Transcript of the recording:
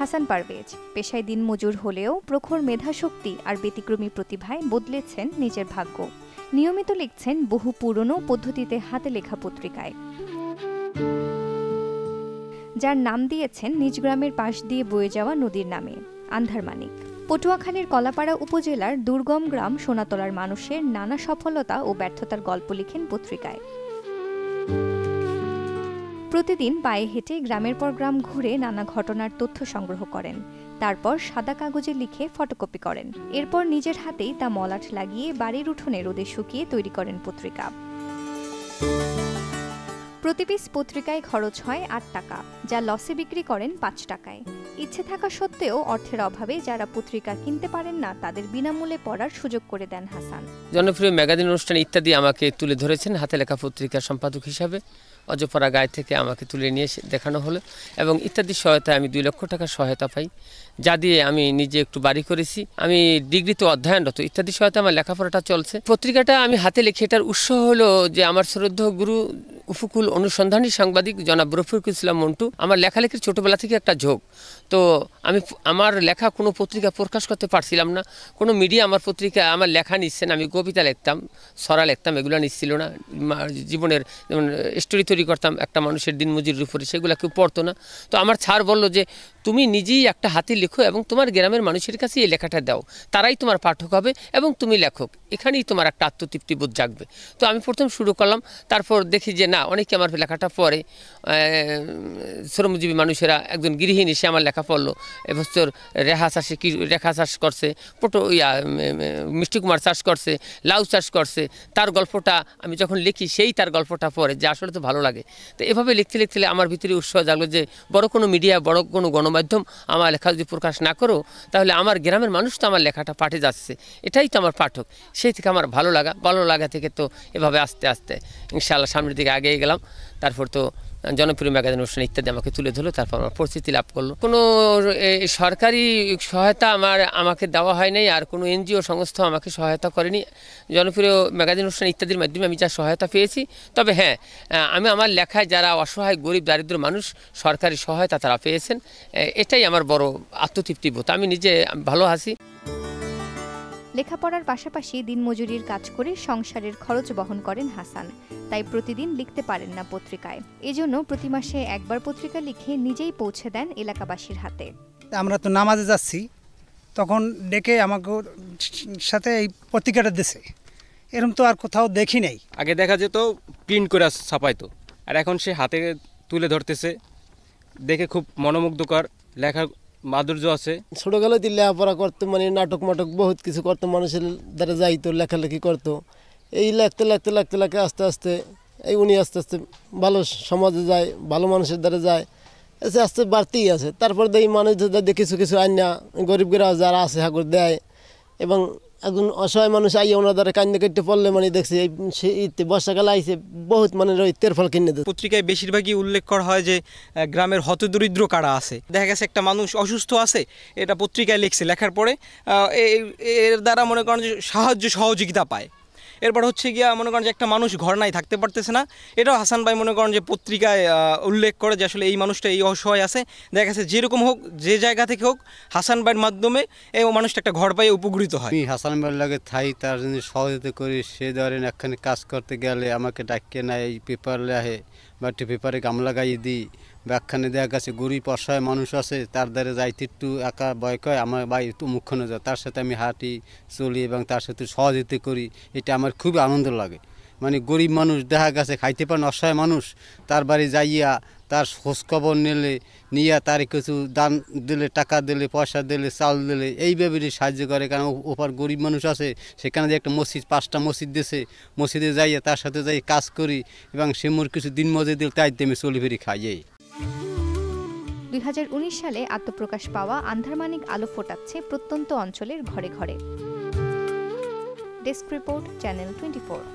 হাসান পারভেজ পেশায় দিনমজুর হলেও প্রখর মেধাশক্তি আর ব্যতিক্রমী প্রতিভায় বদলেছেন নিজের ভাগ্য। নিয়মিত লিখছেন বহু পুরনো পদ্ধতিতে হাতে লেখা পত্রিকায়, যার নাম দিয়েছেন নিজ গ্রামের পাশ দিয়ে বয়ে যাওয়া নদীর নামে, আন্ধারমানিক। পটুয়াখালীর কলাপাড়া উপজেলার দুর্গম গ্রাম সোনাতলার মানুষের নানা সফলতা ও ব্যর্থতার গল্প লিখেন পত্রিকায়। প্রতিদিন পায়ে হেঁটে গ্রামের পর গ্রাম ঘুরে নানা ঘটনার তথ্য সংগ্রহ করেন, তারপর সাদা কাগজে লিখে ফটোকপি করেন। এরপর নিজের হাতেই তা মলাট লাগিয়ে বাড়ির উঠোনে রোদে শুকিয়ে তৈরি করেন পত্রিকা। প্রতি পিস পত্রিকায় খরচ হয় ৮ টাকা, যা লসে বিক্রি করেন ৫ টাকায়। ইচ্ছে থাকা সত্ত্বেও অর্থের অভাবে যারা পত্রিকা কিনতে পারেন না, তাদের বিনামূল্যে পড়ার সুযোগ করে দেন হাসান। জনপ্রিয় ম্যাগাজিন অনুষ্ঠান ইত্যাদি আমাকে তুলে ধরেছেন হাতে লেখা পত্রিকার সম্পাদক হিসাবে। অজপাড়া গায়ে থেকে আমাকে তুলে নিয়ে দেখানো হলো এবং ইত্যাদি সহায়তায় আমি ২ লক্ষ টাকার সহায়তা পাই, যা দিয়ে আমি নিজে একটু বাড়ি করেছি। আমি ডিগ্রিতে অধ্যয়নরত, ইত্যাদি সহায়তা আমার লেখাপড়াটা চলছে। পত্রিকাটা আমি হাতে লিখে, এটার উৎস হলো যে আমার শ্রদ্ধেয় গুরু উপকূল অনুসন্ধানী সাংবাদিক জনাব রফিকুল ইসলাম মন্টু। আমার লেখালেখির ছোটোবেলা থেকে একটা ঝোঁক, তো আমি আমার লেখা কোনো পত্রিকা প্রকাশ করতে পারছিলাম না। কোনো মিডিয়া আমার পত্রিকা আমার লেখা নিচ্ছে না। আমি কবিতা লিখতাম, ছড়া লিখতাম, এগুলো নিচ্ছিল না। জীবনের যেমন স্টোরি তৈরি করতাম একটা মানুষের দিনমজুরির উপরে, সেগুলো কেউ পড়তো না। তো আমার স্যার বলল যে তুমি নিজেই একটা হাতে লেখো এবং তোমার গ্রামের মানুষের কাছে এই লেখাটা দাও, তারাই তোমার পাঠক হবে এবং তুমি লেখক, এখানেই তোমার একটা আত্মতৃপ্তিবোধ জাগবে। তো আমি প্রথম শুরু করলাম, তারপর দেখি যে না, অনেকে আমার লেখাটা পড়ে। শ্রমজীবী মানুষেরা, একজন গৃহিণী, সে আমার লেখা পড়লো। এবছর রেখা চাষ করছে, মিষ্টি কুমার চাষ করছে, লাউ চাষ করছে। তার গল্পটা আমি যখন লিখি, সেই তার গল্পটা পড়ে, যে আসলে তো ভালো লাগে। তো এভাবে লিখতে লিখতে আমার ভিতরে উৎসাহ জাগলো যে বড় কোনো মিডিয়া, বড় কোনো গণমাধ্যম আমার লেখা যদি প্রকাশ না করো, তাহলে আমার গ্রামের মানুষ তো আমার লেখাটা পাঠে যাচ্ছে, এটাই তো আমার পাঠক। সেই থেকে আমার ভালো লাগা থেকে তো এভাবে আস্তে আস্তে ইনশাআল্লাহ সামনের দিকে এগিয়ে গেলাম। তারপর তো জনপ্রিয় ম্যাগাজিন অনুষ্ঠান ইত্যাদি আমাকে তুলে ধরলো, তারপর আমার পরিচিতি লাভ করলো। কোনো সরকারি সহায়তা আমাকে দেওয়া হয় নাই, আর কোনো এনজিও সংস্থা আমাকে সহায়তা করেনি। জনপ্রিয় ম্যাগাজিন অনুষ্ঠান ইত্যাদির মাধ্যমে আমি যা সহায়তা পেয়েছি, তবে হ্যাঁ, আমি আমার লেখায় যারা অসহায়, গরিব, দারিদ্র মানুষ, সরকারি সহায়তা তারা পেয়েছেন, এটাই আমার বড় আত্মতৃপ্তিবোধ। আমি নিজে ভালো আছি। লেখাপড়ার পাশাপাশি দিনমজুরির কাজ করে সংসারের খরচ বহন করেন হাসান, তাই প্রতিদিন লিখতে পারেন না পত্রিকায়। এজন্য প্রতি মাসে একবার পত্রিকা লিখে নিজেই পৌঁছে দেন এলাকাবাসীর হাতে। আমরা তো নামাজে যাচ্ছি, তখন ডেকে আমাকে সাথে এই পত্রিকাটা দিছে, এরকম তো আর কোথাও দেখি নাই। আগে দেখা যেত প্রিন্ট করে ছাপাইতো, আর এখন সে হাতে তুলে ধরতেছে, দেখে খুব মনোমুগ্ধকর। লেখার মাধুর্য আছে। ছোটোবেলায় লেখাপড়া করতো, মানে নাটক মাটক বহুত কিছু করতো, মানুষের দ্বারা যাইতো, লেখালেখি করতো। এই লাগতে আস্তে আস্তে উনি আস্তে আস্তে ভালো সমাজে যায়, ভালো মানুষের দ্বারা যায়, আস্তে আস্তে বাড়তেই আছে। তারপর দেখি মানুষ কিছু কিছু আইনা গরিবরা যারা আছে হাগুর দেয়, এবং একজন অসহায় মানুষ আইয়া ওনার দ্বারা কান্না কেটে পড়লে মানে দেখছি এই বর্ষাকালে আইসে বহুত মানে তের ফল কিনে দেয়। পত্রিকায় বেশিরভাগই উল্লেখ করা হয় যে গ্রামের হতদরিদ্র কারা আছে। দেখা গেছে একটা মানুষ অসুস্থ আছে, এটা পত্রিকায় লিখছে, লেখার পরে এর দ্বারা মনে করেন যে সাহায্য সহযোগিতা পায়। এরপর হচ্ছে গিয়া মনে করেন যে একটা মানুষ ঘর নাই, থাকতে পারতেছে না, এটাও হাসান ভাই মনে করেন যে পত্রিকায় উল্লেখ করে যে আসলে এই মানুষটা এই অসহায় আছে। দেখা গেছে যেরকম হোক, যে জায়গা থেকে হোক, হাসান ভাইয়ের মাধ্যমে এই মানুষটা একটা ঘর পাইয়ে উপকৃত হয়। আমি হাসান ভাইয়ের লাগে থাই, তার জন্য সহযোগিতা করি। সে ধরেন একখানে কাজ করতে গেলে আমাকে ডাকিয়ে নেয়, এই পেপার লেখে বা একটু পেপারে গাম লাগাই দিই। ব্যাখ্যানে দেখা গেছে গরিব অসহায় মানুষ আছে, তার দ্বারা যাইতে একটু একা ভয় কয়, আমার ভাই একটু মুখ্যনে যায়, তার সাথে আমি হাঁটি চলি এবং তার সাথে সহযোগিতা করি। এটা আমার খুবই আনন্দ লাগে। মানে গরিব মানুষ দেখা গেছে খাইতে পারেন, অসহায় মানুষ, তার বাড়ি যাইয়া তার খোঁজখবর নিয়ে তার কিছু দান দিলে, টাকা দিলে, পয়সা দিলে, চাল দিলে, এইভাবে সাহায্য করে। কারণ ওপার গরিব মানুষ আছে, সেখানে যে একটা মসজিদ, 5টা মসজিদ দিয়েছে, মসজিদে যাইয়া তার সাথে যাই কাজ করি এবং সে মোর কিছু দিন মজুরি দিলে, তাই আমি চলি ফিরি খাই। 2019 সালে আত্মপ্রকাশ পাওয়া আন্ধারমানিক আলো ফোটাচ্ছে প্রত্যন্ত অঞ্চলের ঘরে ঘরে। Desk report, channel 24।